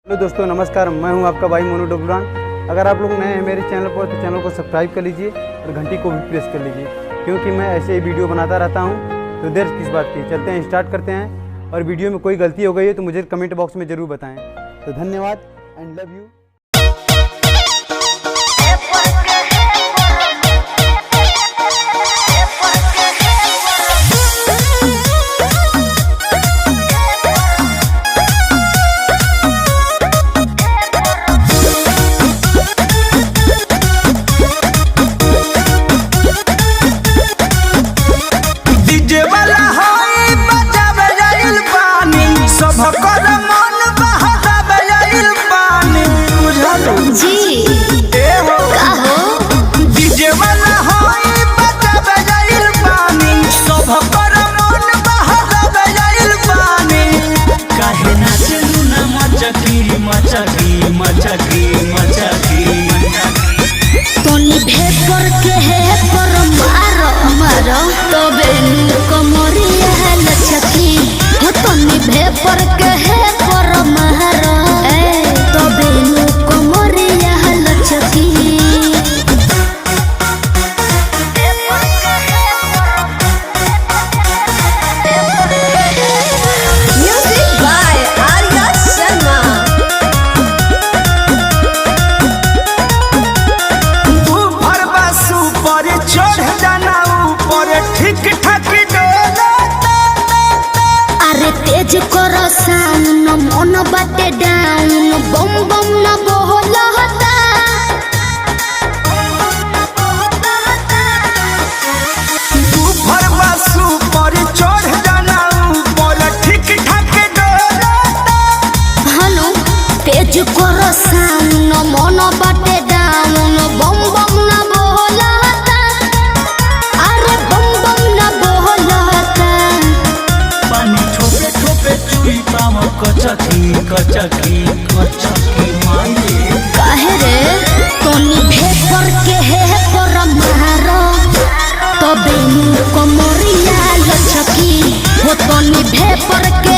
Hello दोस्तों, नमस्कार। मैं हूं आपका भाई मोनू डबुरान। अगर आप लोग नए हैं मेरे चैनल पर तो चैनल को सब्सक्राइब कर लीजिए और घंटी को भी प्रेस कर लीजिए, क्योंकि मैं ऐसे ही वीडियो बनाता रहता हूं। तो देर किस बात की, चलते हैं, स्टार्ट करते हैं। और वीडियो में कोई गलती हो गई है तो मुझे कमेंट बॉक्स में ज़रूर बताएँ। तो धन्यवाद एंड लव यू। तेज करो साउंड मन बाटे डाउन बम बम न बोलता ऊपर बसु पर चढ़ जाना ऊपर ठीक ठाक डोलता। हनु तेज करो साउंड मन बाटे डाउन बम बम न बोलता। अरे बम बम न बोलता। पानी ठोपे ठोपे चुई पाम कचकी कचकी कचकी माये काहे रे तोनी भेपर के है पर मारो तबे नु कमरिया लचकी हो तोनी भेपर के